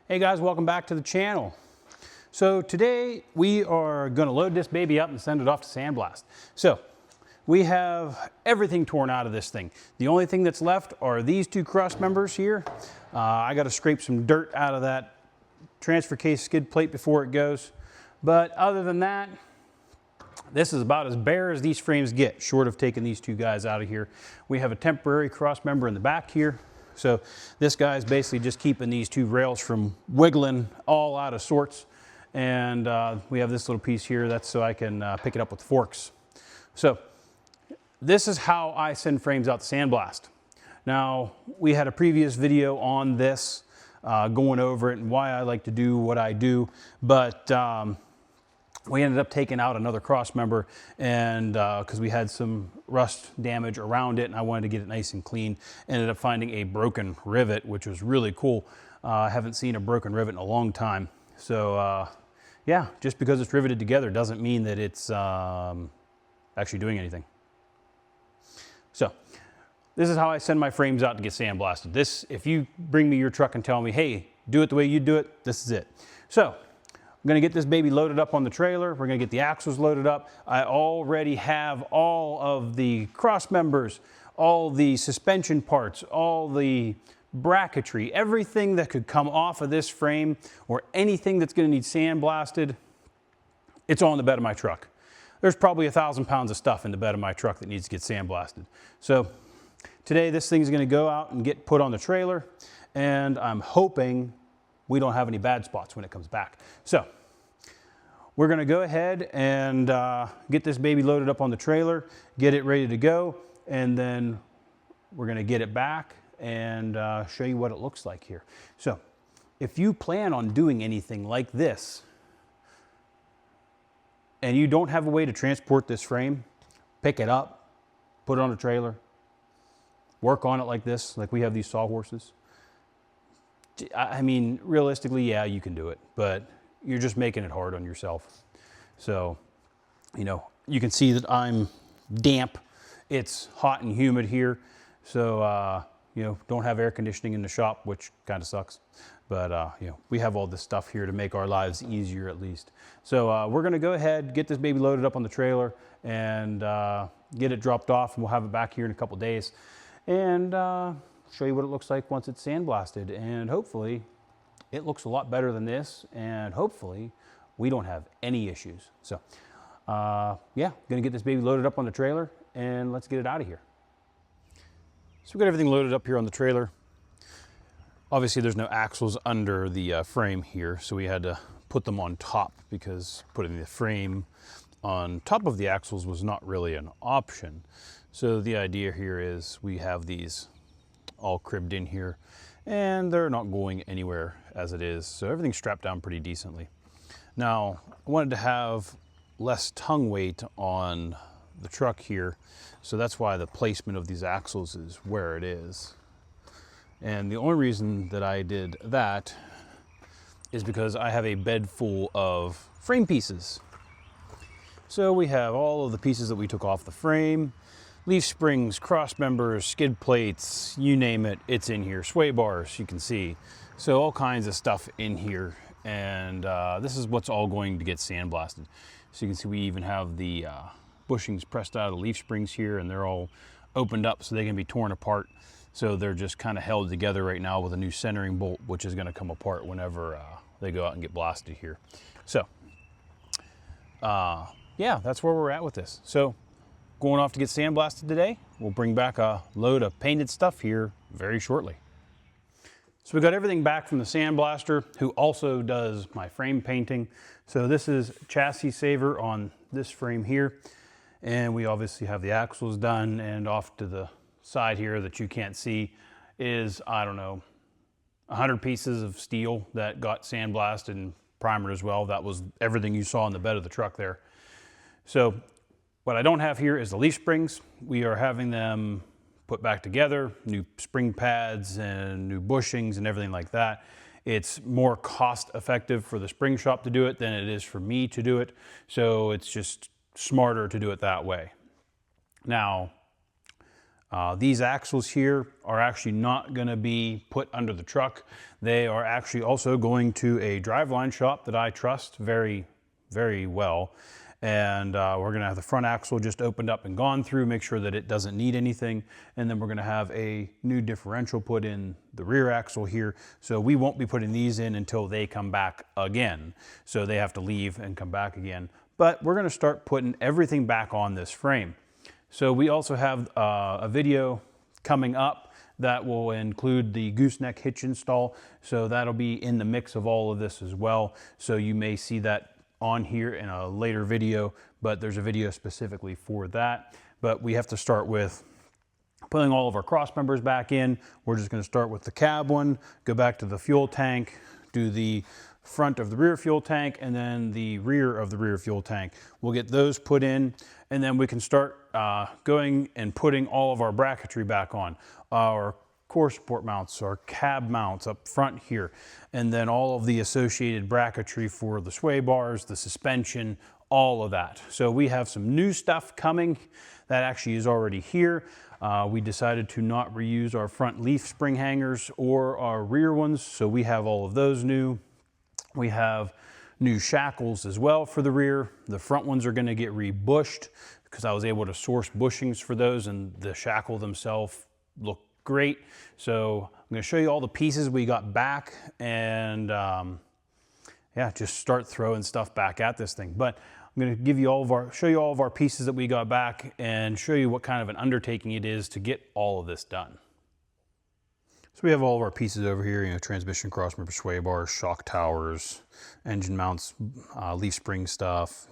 Hey guys, welcome back to the channel. So today we are going to load this baby up and send it off to Sandblast. So we have everything torn out of this thing. The only thing that's left are these two cross members here. I got to scrape some dirt out of that transfer case skid plate before it goes. But other than that, this is about as bare as these frames get, short of taking these two guys out of here. We have a temporary cross member in the back here. So this guy's basically just keeping these two rails from wiggling all out of sorts. And we have this little piece here, that's so I can pick it up with forks. So this is how I send frames out to Sandblast. Now, we had a previous video on this, going over it and why I like to do what I do, but we ended up taking out another cross member, and because we had some rust damage around it and I wanted to get it nice and clean, ended up finding a broken rivet, which was really cool. I haven't seen a broken rivet in a long time. So yeah, just because it's riveted together doesn't mean that it's actually doing anything. So this is how I send my frames out to get sandblasted. This, if you bring me your truck and tell me, hey, do it the way you do it, this is it. So I'm gonna get this baby loaded up on the trailer. We're gonna get the axles loaded up. I already have all of the cross members, all the suspension parts, all the bracketry, everything that could come off of this frame or anything that's gonna need sandblasted, it's all in the bed of my truck. There's probably 1,000 pounds of stuff in the bed of my truck that needs to get sandblasted. So today this thing's gonna go out and get put on the trailer, and I'm hoping we don't have any bad spots when it comes back. So we're gonna go ahead and get this baby loaded up on the trailer, get it ready to go, and then we're gonna get it back and show you what it looks like here. So if you plan on doing anything like this and you don't have a way to transport this frame, pick it up, put it on a trailer, work on it like this, like we have these sawhorses. I mean, realistically, yeah, you can do it, but you're just making it hard on yourself. So, you know, you can see that I'm damp. It's hot and humid here. So, you know, don't have air conditioning in the shop, which kind of sucks. But, you know, we have all this stuff here to make our lives easier at least. So we're going to go ahead, get this baby loaded up on the trailer and get it dropped off, and we'll have it back here in a couple days. And show you what it looks like once it's sandblasted, and hopefully it looks a lot better than this, and hopefully we don't have any issues. So yeah, gonna get this baby loaded up on the trailer and let's get it out of here. So we got everything loaded up here on the trailer. Obviously there's no axles under the frame here, so we had to put them on top because putting the frame on top of the axles was not really an option. So the idea here is we have these all cribbed in here, and they're not going anywhere as it is. So everything's strapped down pretty decently. Now, I wanted to have less tongue weight on the truck here, so that's why the placement of these axles is where it is. And the only reason that I did that is because I have a bed full of frame pieces. So we have all of the pieces that we took off the frame. Leaf springs, cross members, skid plates, you name it, it's in here. Sway bars, you can see. So all kinds of stuff in here. And this is what's all going to get sandblasted. So you can see we even have the bushings pressed out of the leaf springs here, and they're all opened up so they can be torn apart. So they're just kind of held together right now with a new centering bolt, which is gonna come apart whenever they go out and get blasted here. So yeah, that's where we're at with this. So going off to get sandblasted today. We'll bring back a load of painted stuff here very shortly. So we got everything back from the sandblaster, who also does my frame painting. So this is chassis saver on this frame here. And we obviously have the axles done, and off to the side here that you can't see is, I don't know, 100 pieces of steel that got sandblasted and primered as well. That was everything you saw in the bed of the truck there. So what I don't have here is the leaf springs. We are having them put back together, new spring pads and new bushings and everything like that. It's more cost effective for the spring shop to do it than it is for me to do it. So it's just smarter to do it that way. Now, These axles here are actually not going to be put under the truck. They are actually also going to a driveline shop that I trust very, very well. And we're going to have the front axle just opened up and gone through, make sure that it doesn't need anything. And then we're going to have a new differential put in the rear axle here. So we won't be putting these in until they come back again. So they have to leave and come back again. But we're going to start putting everything back on this frame. So we also have a video coming up that will include the gooseneck hitch install. So that'll be in the mix of all of this as well. So you may see that on here in a later video, but there's a video specifically for that. But we have to start with putting all of our cross members back in. We're just going to start with the cab one, go back to the fuel tank, do the front of the rear fuel tank, and then the rear of the rear fuel tank. We'll get those put in, and then we can start going and putting all of our bracketry back on. Our core support mounts, our cab mounts up front here, and then all of the associated bracketry for the sway bars, the suspension, all of that. So we have some new stuff coming that actually is already here. We decided to not reuse our front leaf spring hangers or our rear ones, so we have all of those new. We have new shackles as well for the rear. The front ones are going to get rebushed because I was able to source bushings for those, and the shackle themselves look great. So I'm going to show you all the pieces we got back, and yeah, just start throwing stuff back at this thing. But I'm going to give you show you all of our pieces that we got back and show you what kind of an undertaking it is to get all of this done. So we have all of our pieces over here, transmission, crossmember, sway bars, shock towers, engine mounts, leaf spring stuff,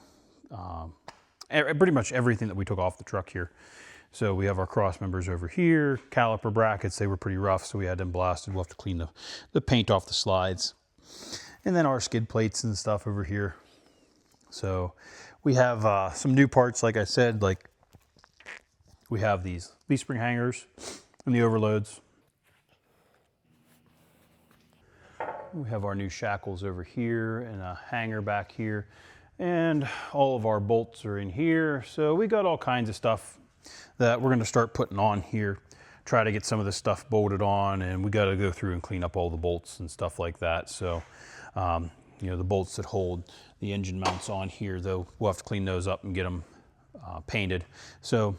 pretty much everything that we took off the truck here. So we have our cross members over here, caliper brackets. They were pretty rough, so we had them blasted. We'll have to clean the paint off the slides. And then our skid plates and stuff over here. So we have some new parts, like I said, like we have these leaf spring hangers and the overloads. We have our new shackles over here and a hanger back here, and all of our bolts are in here. So we got all kinds of stuff that we're going to start putting on here, try to get some of this stuff bolted on, and we got to go through and clean up all the bolts and stuff like that. So the bolts that hold the engine mounts on here, though, we'll have to clean those up and get them painted. So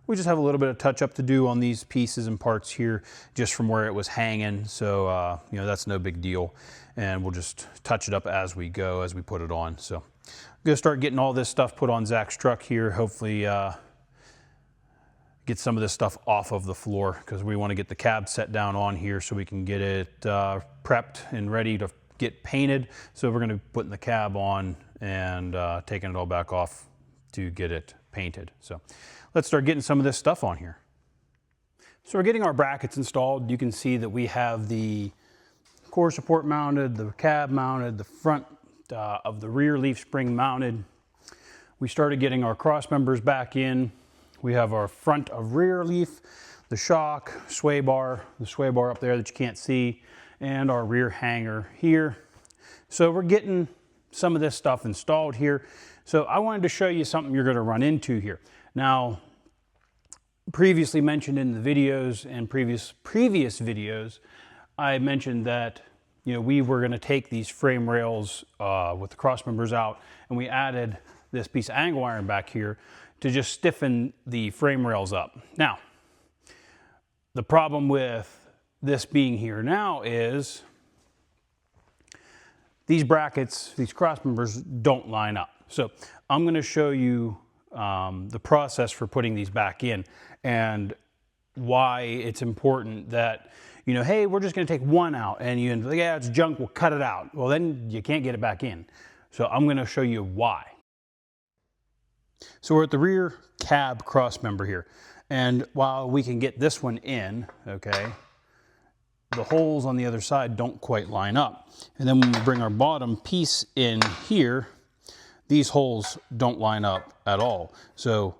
we just have a little bit of touch up to do on these pieces and parts here just from where it was hanging. So, that's no big deal. And we'll just touch it up as we go, as we put it on. So I'm going to start getting all this stuff put on Zach's truck here. Hopefully get some of this stuff off of the floor, because we want to get the cab set down on here so we can get it prepped and ready to get painted. So we're going to be putting the cab on and taking it all back off to get it painted. So let's start getting some of this stuff on here. So we're getting our brackets installed. You can see that we have the core support mounted, the cab mounted, the front of the rear leaf spring mounted. We started getting our cross members back in. We have our front of rear leaf, the shock, sway bar, the sway bar up there that you can't see, and our rear hanger here. So we're getting some of this stuff installed here. So I wanted to show you something you're going to run into here. Now, previously mentioned in the videos and previous videos, I mentioned that we were going to take these frame rails with the cross members out, and we added this piece of angle iron back here to just stiffen the frame rails up. Now, the problem with this being here now is these brackets, these cross members don't line up. So I'm going to show you the process for putting these back in and why it's important that, hey, we're just going to take one out, and you think, yeah, it's junk, we'll cut it out. Well, then you can't get it back in. So I'm going to show you why. So we're at the rear cab cross member here. And while we can get this one in, okay, the holes on the other side don't quite line up. And then when we bring our bottom piece in here, these holes don't line up at all. So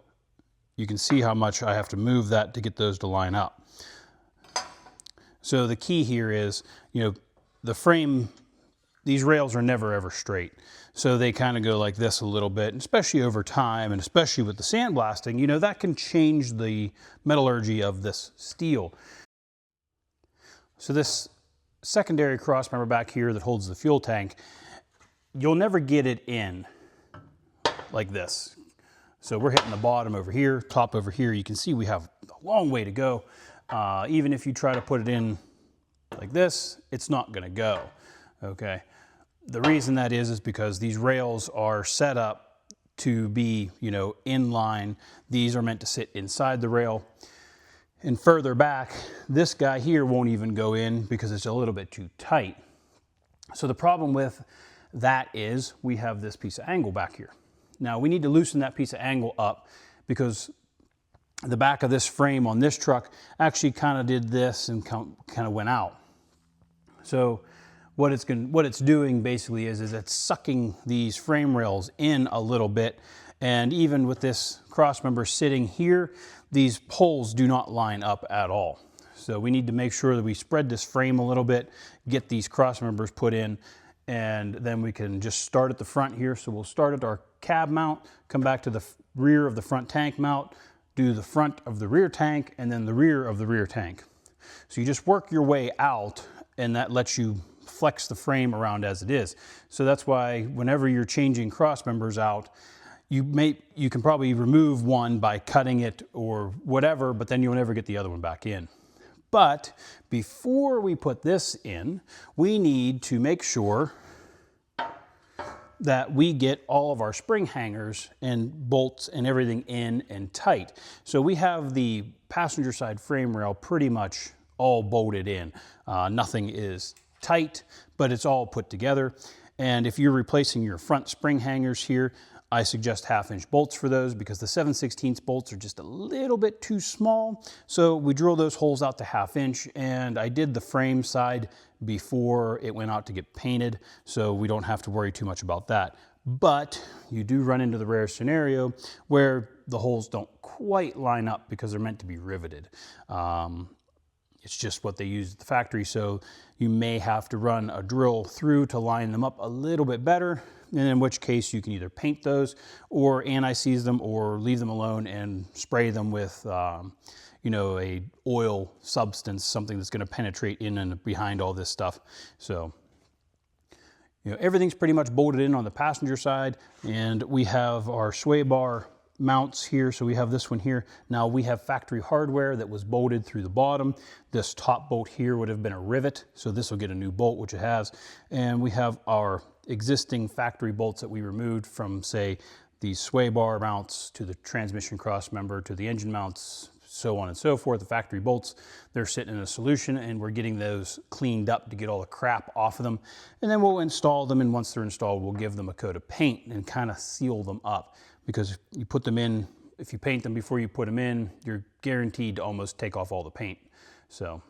you can see how much I have to move that to get those to line up. So the key here is, the frame, these rails are never ever straight. So they kind of go like this a little bit, and especially over time, and especially with the sandblasting, you know, that can change the metallurgy of this steel. So this secondary cross member back here that holds the fuel tank, you'll never get it in like this. So we're hitting the bottom over here, top over here. You can see we have a long way to go. Even if you try to put it in like this, it's not gonna go, okay? The reason that is because these rails are set up to be, you know, in line. These are meant to sit inside the rail. And further back, this guy here won't even go in because it's a little bit too tight. So the problem with that is we have this piece of angle back here. Now we need to loosen that piece of angle up because the back of this frame on this truck actually kind of did this and kind of went out. So what it's doing basically is it's sucking these frame rails in a little bit. And even with this cross member sitting here, these poles do not line up at all. So we need to make sure that we spread this frame a little bit, get these cross members put in, and then we can just start at the front here. So we'll start at our cab mount, come back to the rear of the front tank mount, do the front of the rear tank, and then the rear of the rear tank. So you just work your way out, and that lets you flex the frame around as it is. So that's why whenever you're changing cross members out, you can probably remove one by cutting it or whatever, but then you'll never get the other one back in. But before we put this in, we need to make sure that we get all of our spring hangers and bolts and everything in and tight. So we have the passenger side frame rail pretty much all bolted in. Nothing is tight, but it's all put together. And if you're replacing your front spring hangers here, I suggest 1/2-inch bolts for those because the 7/16 bolts are just a little bit too small. So we drill those holes out to 1/2 inch, and I did the frame side before it went out to get painted, so we don't have to worry too much about that. But you do run into the rare scenario where the holes don't quite line up because they're meant to be riveted. It's just what they use at the factory, so you may have to run a drill through to line them up a little bit better, and in which case you can either paint those or anti-seize them or leave them alone and spray them with you know, a oil substance, something that's going to penetrate in and behind all this stuff. So, you know, everything's pretty much bolted in on the passenger side, and we have our sway bar mounts here. So we have this one here. Now we have factory hardware that was bolted through the bottom. This top bolt here would have been a rivet, so this will get a new bolt, which it has. And we have our existing factory bolts that we removed from, say, these sway bar mounts to the transmission cross member to the engine mounts, so on and so forth. The factory bolts, they're sitting in a solution, and we're getting those cleaned up to get all the crap off of them. And then we'll install them, and once they're installed, we'll give them a coat of paint and kind of seal them up. Because if you put them in, if you paint them before you put them in, you're guaranteed to almost take off all the paint. So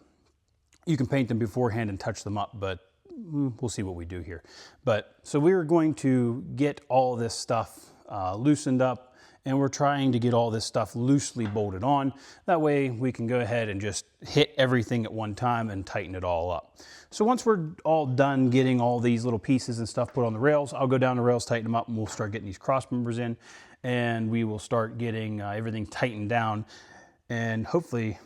you can paint them beforehand and touch them up, but we'll see what we do here. But so we're going to get all this stuff loosened up, and we're trying to get all this stuff loosely bolted on. That way we can go ahead and just hit everything at one time and tighten it all up. So once we're all done getting all these little pieces and stuff put on the rails, I'll go down the rails, tighten them up, and we'll start getting these cross members in, and we will start getting everything tightened down and hopefully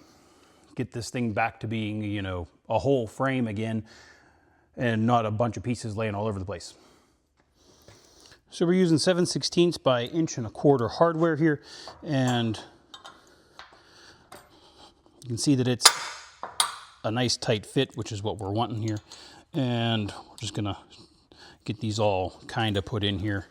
get this thing back to being, you know, a whole frame again and not a bunch of pieces laying all over the place. So we're using 7/16 by 1.25 inch hardware here, and you can see that it's a nice tight fit, which is what we're wanting here. And we're just gonna get these all kind of put in here.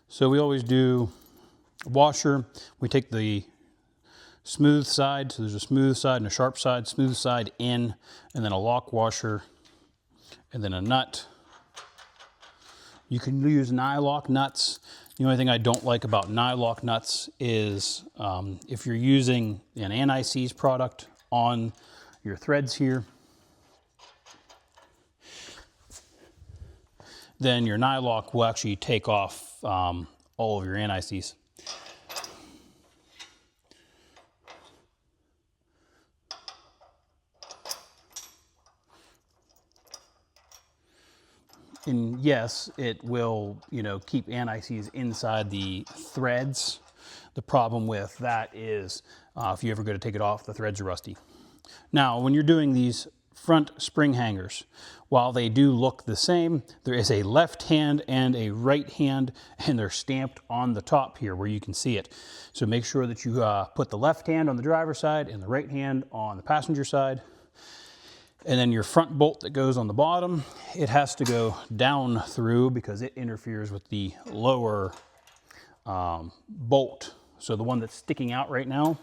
So we always do a washer. We take the smooth side, so there's a smooth side and a sharp side, smooth side in, and then a lock washer, and then a nut. You can use nylock nuts. The only thing I don't like about nylock nuts is if you're using an anti-seize product on your threads here, then your nylock will actually take off all of your anti-seize. And yes, it will, keep anti-seize inside the threads. The problem with that is if you ever go to take it off, the threads are rusty. Now, when you're doing these front spring hangers, while they do look the same, there is a left hand and a right hand, and they're stamped on the top here where you can see it. So make sure that you put the left hand on the driver's side and the right hand on the passenger side. And then your front bolt that goes on the bottom, it has to go down through because it interferes with the lower bolt. So the one that's sticking out right now,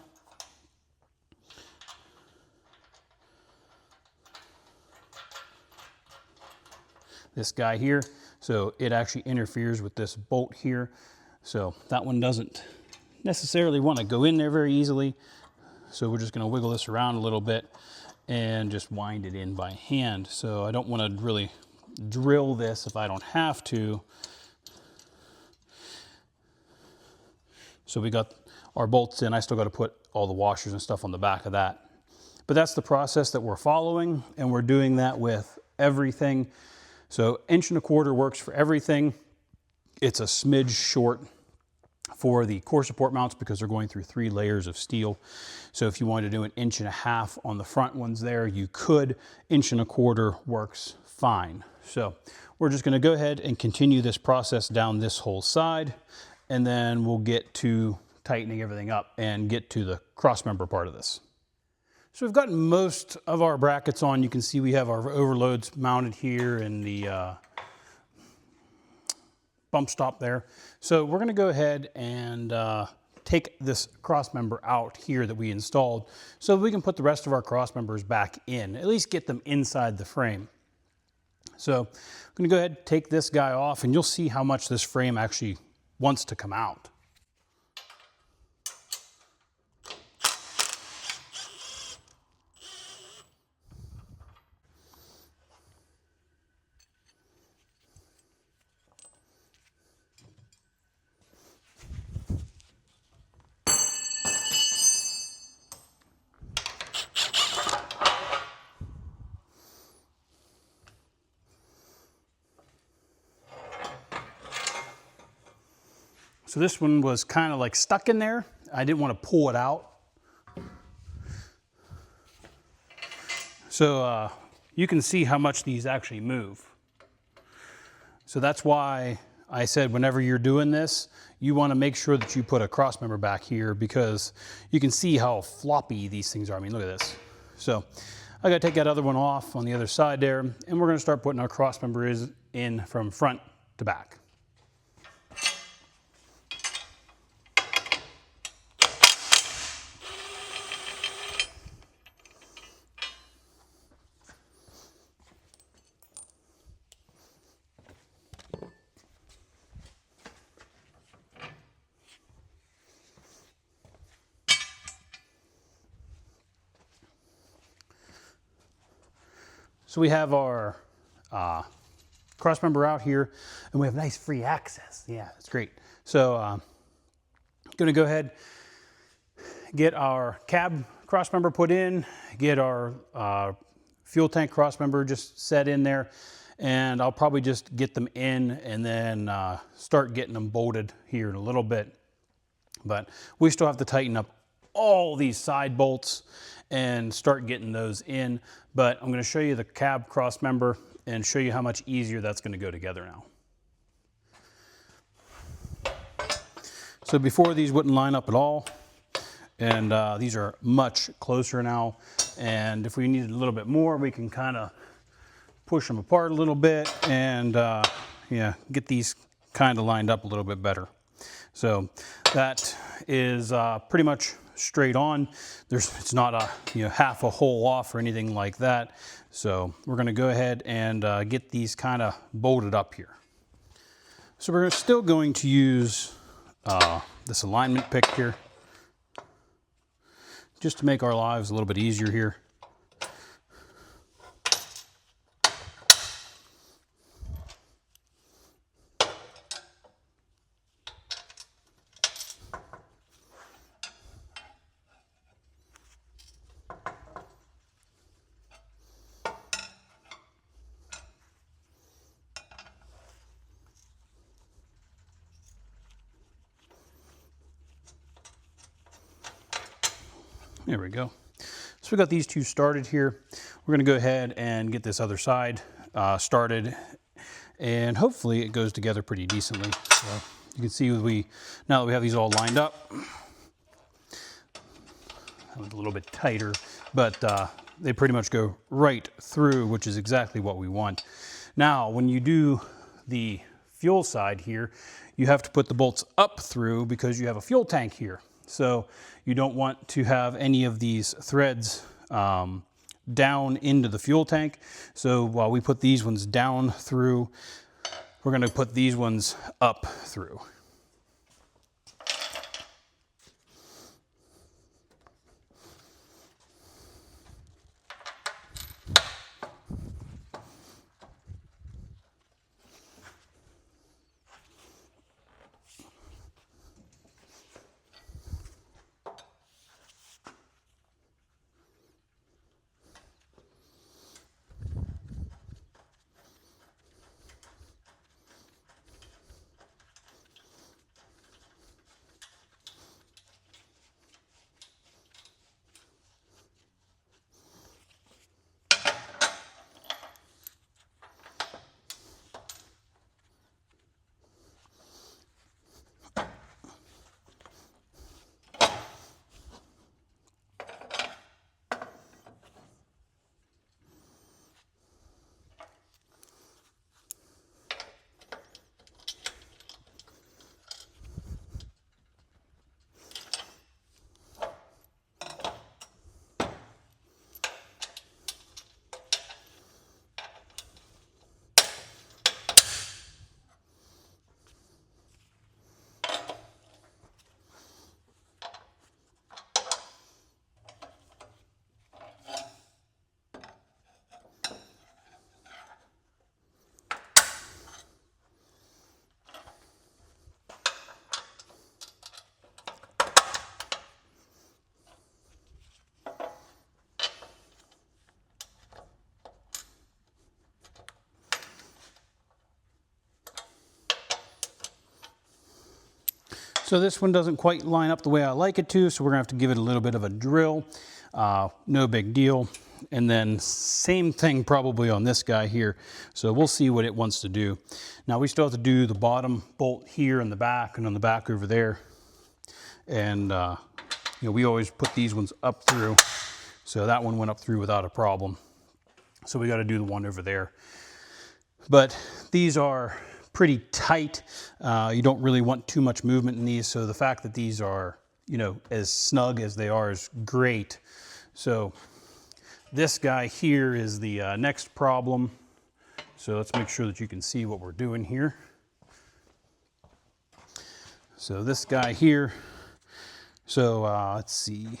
this guy here, so it actually interferes with this bolt here. So that one doesn't necessarily want to go in there very easily. So we're just going to wiggle this around a little bit and just wind it in by hand. So I don't want to really drill this if I don't have to. So we got our bolts in. I still got to put all the washers and stuff on the back of that. But that's the process that we're following, and we're doing that with everything. So 1.25 inches works for everything. It's a smidge short for the core support mounts because they're going through 3 layers of steel. So if you wanted to do 1.5 inches on the front ones there, you could. 1.25 inches works fine. So we're just going to go ahead and continue this process down this whole side, and then we'll get to tightening everything up and get to the crossmember part of this. So we've gotten most of our brackets on. You can see we have our overloads mounted here in the bump stop there. So we're going to go ahead and take this crossmember out here that we installed so we can put the rest of our crossmembers back in, at least get them inside the frame. So I'm going to go ahead and take this guy off, and you'll see how much this frame actually wants to come out. So this one was kind of like stuck in there. I didn't want to pull it out. So you can see how much these actually move. So that's why I said whenever you're doing this, you want to make sure that you put a crossmember back here because you can see how floppy these things are. I mean, look at this. So I got to take that other one off on the other side there, and we're going to start putting our crossmembers in from front to back. So we have our crossmember out here, and we have nice free access. Yeah, that's great. So I'm going to go ahead, get our cab crossmember put in, get our fuel tank crossmember just set in there, and I'll probably just get them in and then start getting them bolted here in a little bit. But we still have to tighten up all these side bolts and start getting those in. But I'm going to show you the cab crossmember and show you how much easier that's going to go together now. So before, these wouldn't line up at all, and these are much closer now. And if we needed a little bit more, we can kind of push them apart a little bit and yeah, get these kind of lined up a little bit better. So that is pretty much straight on. It's not a half a hole off or anything like that. So we're going to go ahead and get these kind of bolted up here. So we're still going to use this alignment pick here just to make our lives a little bit easier here. There we go. So we got these two started here. We're gonna go ahead and get this other side started, and hopefully it goes together pretty decently. So you can see now that we have these all lined up, that was a little bit tighter, but they pretty much go right through, which is exactly what we want. Now, when you do the fuel side here, you have to put the bolts up through because you have a fuel tank here. So you don't want to have any of these threads down into the fuel tank. So while we put these ones down through, we're going to put these ones up through. So this one doesn't quite line up the way I like it to, so we're gonna have to give it a little bit of a drill. No big deal. And then same thing probably on this guy here. So we'll see what it wants to do. Now we still have to do the bottom bolt here in the back and on the back over there. And we always put these ones up through. So that one went up through without a problem. So we got to do the one over there. But these are pretty tight. You don't really want too much movement in these. So the fact that these are, as snug as they are is great. So this guy here is the next problem. So let's make sure that you can see what we're doing here. So this guy here, so let's see.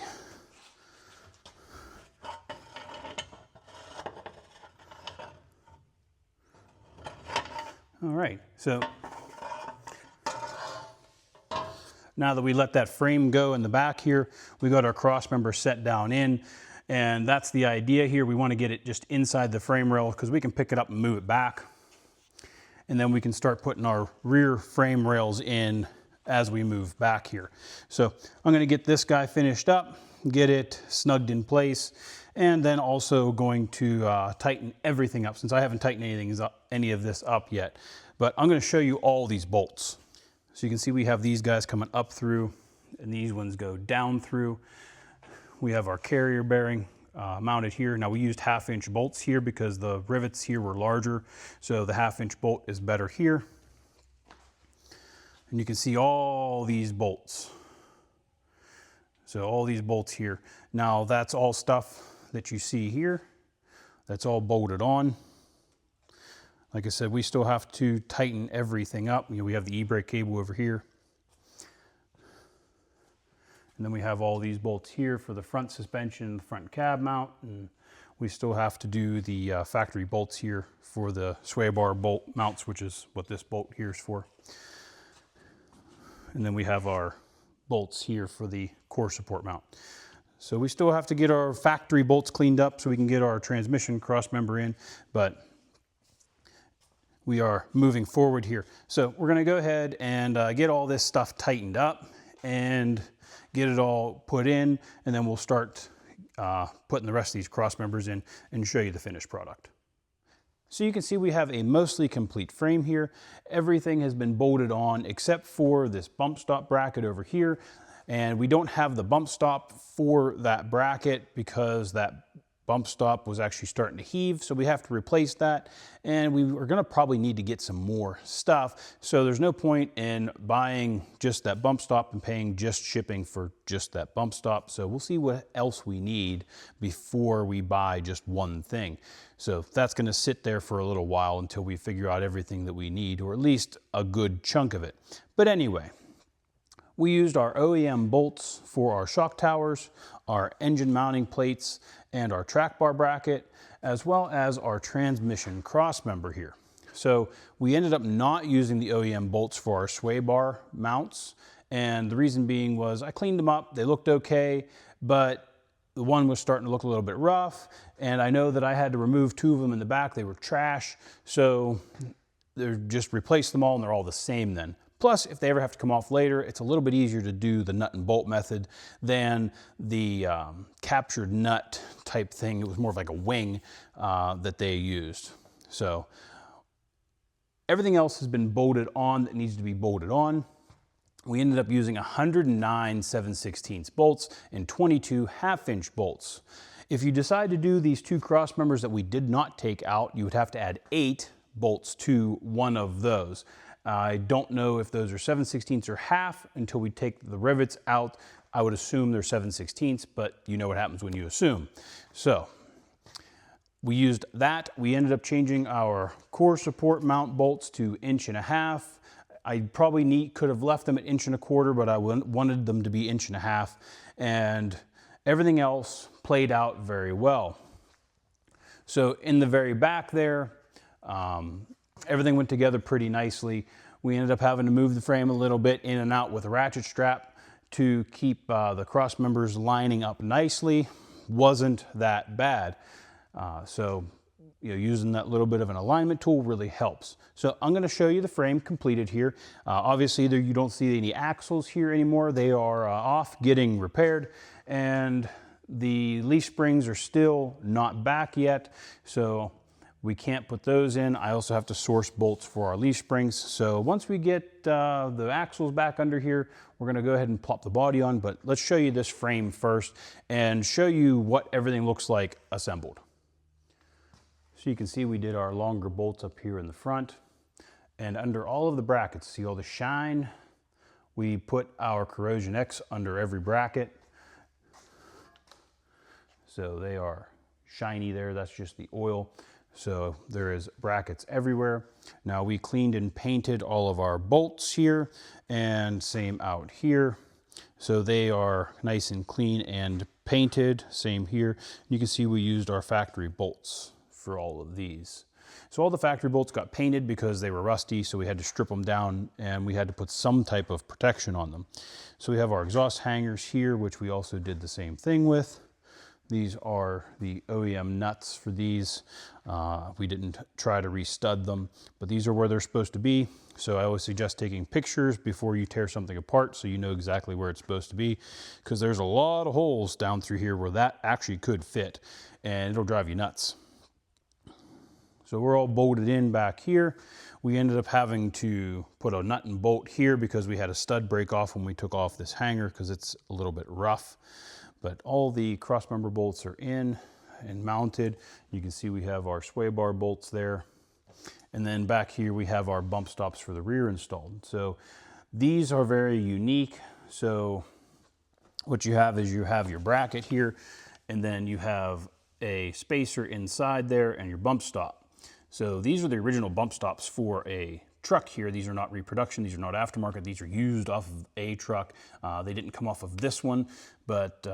All right, so now that we let that frame go in the back here, we got our cross member set down in, and that's the idea here. We want to get it just inside the frame rail because we can pick it up and move it back, and then we can start putting our rear frame rails in as we move back here. So I'm going to get this guy finished up, get it snugged in place, and then also going to tighten everything up since I haven't tightened any of this up yet. But I'm going to show you all these bolts. So you can see we have these guys coming up through and these ones go down through. We have our carrier bearing mounted here. Now we used 1/2-inch bolts here because the rivets here were larger. So the 1/2-inch bolt is better here. And you can see all these bolts. So all these bolts here. Now that's all stuff that you see here. That's all bolted on. Like I said, we still have to tighten everything up. We have the e-brake cable over here. And then we have all these bolts here for the front suspension, the front cab mount, and we still have to do the factory bolts here for the sway bar bolt mounts, which is what this bolt here is for. And then we have our bolts here for the core support mount. So we still have to get our factory bolts cleaned up so we can get our transmission cross member in, but we are moving forward here. So we're gonna go ahead and get all this stuff tightened up and get it all put in, and then we'll start putting the rest of these cross members in and show you the finished product. So you can see we have a mostly complete frame here. Everything has been bolted on except for this bump stop bracket over here. And we don't have the bump stop for that bracket because that bump stop was actually starting to heave. So we have to replace that. And we are gonna probably need to get some more stuff. So there's no point in buying just that bump stop and paying just shipping for just that bump stop. So we'll see what else we need before we buy just one thing. So that's gonna sit there for a little while until we figure out everything that we need, or at least a good chunk of it. But anyway, we used our OEM bolts for our shock towers, our engine mounting plates, and our track bar bracket, as well as our transmission cross member here. So we ended up not using the OEM bolts for our sway bar mounts. And the reason being was I cleaned them up, they looked okay, but the one was starting to look a little bit rough. And I know that I had to remove 2 of them in the back, they were trash. So they're just replace them all and they're all the same then. Plus, if they ever have to come off later, it's a little bit easier to do the nut and bolt method than the captured nut type thing. It was more of like a wing that they used. So everything else has been bolted on that needs to be bolted on. We ended up using 109 7/16 bolts and 22 1/2-inch bolts. If you decide to do these 2 cross members that we did not take out, you would have to add 8 bolts to one of those. I don't know if those are 7/16 or half until we take the rivets out. I would assume they're 7/16, but you know what happens when you assume. So we used that. We ended up changing our core support mount bolts to 1.5 inches. I probably could have left them at 1.25 inches, but I wanted them to be 1.5 inches. And everything else played out very well. So in the very back there, everything went together pretty nicely. We ended up having to move the frame a little bit in and out with a ratchet strap to keep the cross members lining up nicely. Wasn't that bad. So using that little bit of an alignment tool really helps. So I'm going to show you the frame completed here. Obviously you don't see any axles here anymore. They are off getting repaired, and the leaf springs are still not back yet. So we can't put those in. I also have to source bolts for our leaf springs. So once we get the axles back under here, we're gonna go ahead and plop the body on, but let's show you this frame first and show you what everything looks like assembled. So you can see we did our longer bolts up here in the front, and under all of the brackets, see all the shine? We put our Corrosion X under every bracket. So they are shiny there, that's just the oil. So there is brackets everywhere. Now we cleaned and painted all of our bolts here, and same out here. So they are nice and clean and painted, same here. You can see we used our factory bolts for all of these. So all the factory bolts got painted because they were rusty, so we had to strip them down and we had to put some type of protection on them. So we have our exhaust hangers here, which we also did the same thing with. These are the OEM nuts for these. We didn't try to re-stud them, but these are where they're supposed to be. So I always suggest taking pictures before you tear something apart so you know exactly where it's supposed to be, because there's a lot of holes down through here where that actually could fit, and it'll drive you nuts. So we're all bolted in back here. We ended up having to put a nut and bolt here because we had a stud break off when we took off this hanger because it's a little bit rough. But all the cross member bolts are in and mounted. You can see we have our sway bar bolts there. And then back here we have our bump stops for the rear installed. So these are very unique. So what you have is you have your bracket here, and then you have a spacer inside there and your bump stop. So these are the original bump stops for a truck here. These are not reproduction, these are not aftermarket, these are used off of a truck. They didn't come off of this one, but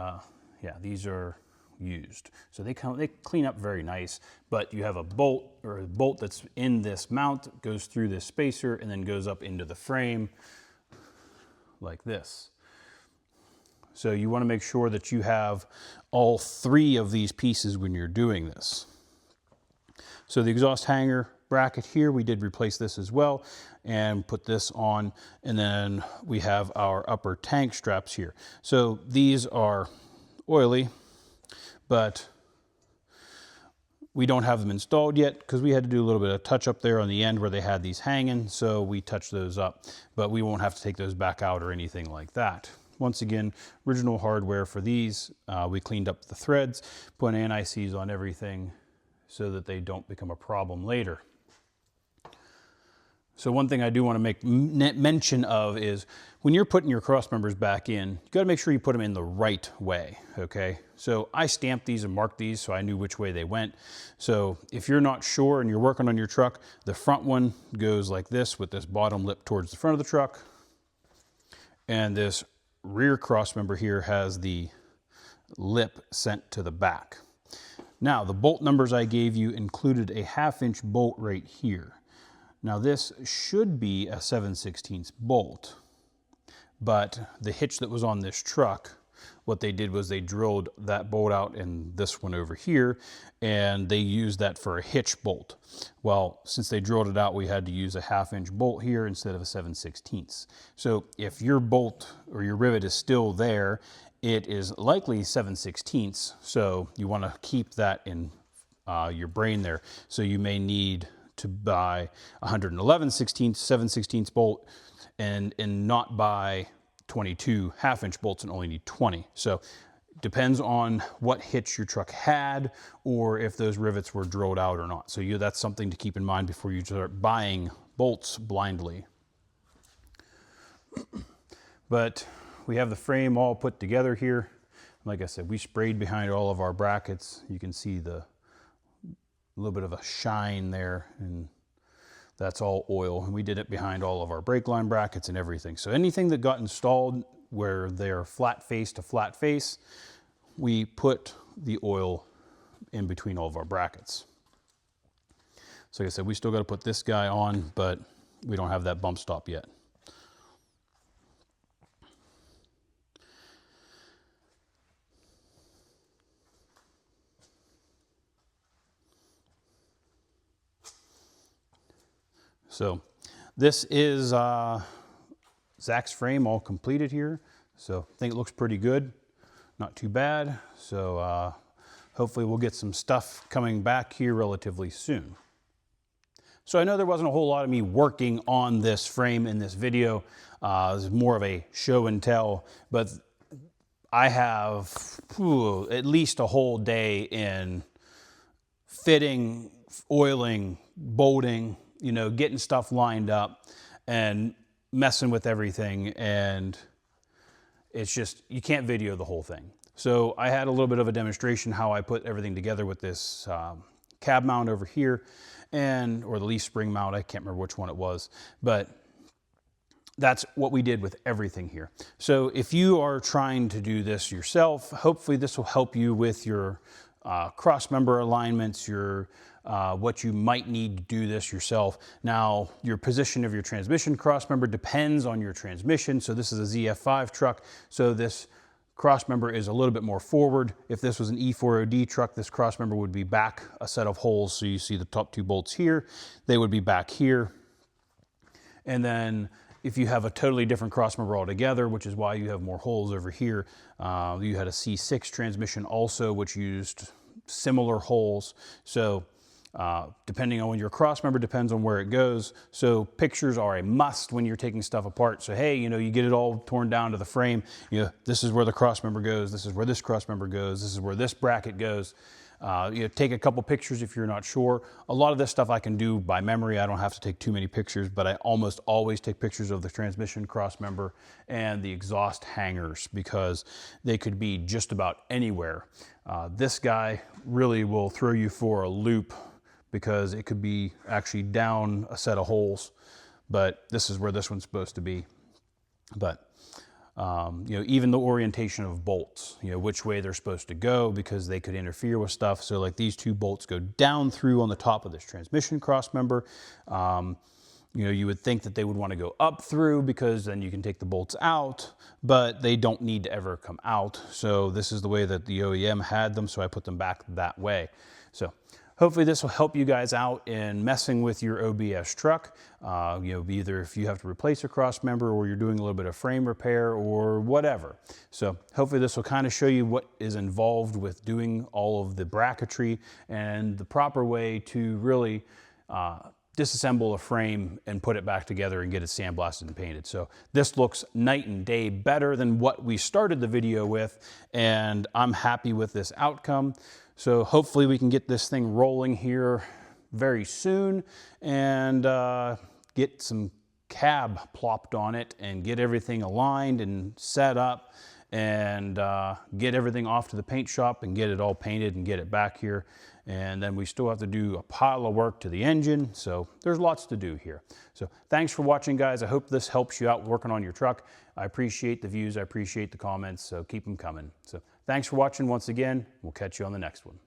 yeah, these are used. So they clean up very nice, but you have a bolt, or a bolt that's in this mount, goes through this spacer and then goes up into the frame like this. So you want to make sure that you have all 3 of these pieces when you're doing this. So the exhaust hanger bracket here, we did replace this as well and put this on. And then we have our upper tank straps here. So these are oily, but we don't have them installed yet because we had to do a little bit of touch up there on the end where they had these hanging. So we touched those up, but we won't have to take those back out or anything like that. Once again, original hardware for these. We cleaned up the threads, put anti-seize on everything so that they don't become a problem later. So one thing I do want to make mention of is when you're putting your cross members back in, you got to make sure you put them in the right way, okay? So I stamped these and marked these so I knew which way they went. So if you're not sure and you're working on your truck, the front one goes like this with this bottom lip towards the front of the truck. And this rear cross member here has the lip sent to the back. Now, the bolt numbers I gave you included a 1/2 inch bolt right here. Now this should be a 7/16 bolt, but the hitch that was on this truck, what they did was they drilled that bolt out in this one over here, and they used that for a hitch bolt. Well, since they drilled it out, we had to use a 1/2 inch bolt here instead of a 7/16. So if your bolt or your rivet is still there, it is likely 7/16. So you want to keep that in your brain there. So you may need to buy 111/16 7/16 bolt and not buy 22 1/2 inch bolts and only need 20. So depends on what hitch your truck had or if those rivets were drilled out or not. So that's something to keep in mind before you start buying bolts blindly. But we have the frame all put together here. Like I said, we sprayed behind all of our brackets. You can see the little bit of a shine there, and that's all oil. And we did it behind all of our brake line brackets and everything. So anything that got installed where they're flat face to flat face, we put the oil in between all of our brackets. So like I said, we still got to put this guy on, but we don't have that bump stop yet. So this is Zach's frame all completed here. So I think it looks pretty good, not too bad. So hopefully we'll get some stuff coming back here relatively soon. So I know there wasn't a whole lot of me working on this frame in this video. It was more of a show and tell, but I have at least a whole day in fitting, oiling, bolting, you know, getting stuff lined up and messing with everything. And it's just, you can't video the whole thing. So I had a little bit of a demonstration how I put everything together with this cab mount over here or the leaf spring mount. I can't remember which one it was, but that's what we did with everything here. So if you are trying to do this yourself, hopefully this will help you with your cross member alignments, your what you might need to do this yourself. Now, your position of your transmission cross member depends on your transmission. So this is a ZF5 truck. So this cross member is a little bit more forward. If this was an E4OD truck, this cross member would be back a set of holes. So you see the top two bolts here, they would be back here. And then if you have a totally different cross member altogether, which is why you have more holes over here, you had a C6 transmission also, which used similar holes. So depending on your cross member, depends on where it goes. So pictures are a must when you're taking stuff apart. So hey, you know, you get it all torn down to the frame. You know, this is where the cross member goes. This is where this cross member goes. This is where this bracket goes. You know, take a couple pictures if you're not sure. A lot of this stuff I can do by memory. I don't have to take too many pictures, but I almost always take pictures of the transmission cross member and the exhaust hangers because they could be just about anywhere. This guy really will throw you for a loop because it could be actually down a set of holes, but this is where this one's supposed to be. But you know, even the orientation of bolts, you know, which way they're supposed to go because they could interfere with stuff. So like these two bolts go down through on the top of this transmission cross member. You know, you would think that they would want to go up through because then you can take the bolts out, but they don't need to ever come out. So this is the way that the OEM had them. So I put them back that way. So hopefully this will help you guys out in messing with your OBS truck. Either if you have to replace a cross member or you're doing a little bit of frame repair or whatever. So hopefully this will kind of show you what is involved with doing all of the bracketry and the proper way to really disassemble a frame and put it back together and get it sandblasted and painted. So this looks night and day better than what we started the video with, and I'm happy with this outcome. So hopefully we can get this thing rolling here very soon and get some cab plopped on it and get everything aligned and set up and get everything off to the paint shop and get it all painted and get it back here. And then we still have to do a pile of work to the engine. So there's lots to do here. So thanks for watching, guys. I hope this helps you out working on your truck. I appreciate the views. I appreciate the comments. So keep them coming. So thanks for watching once again. We'll catch you on the next one.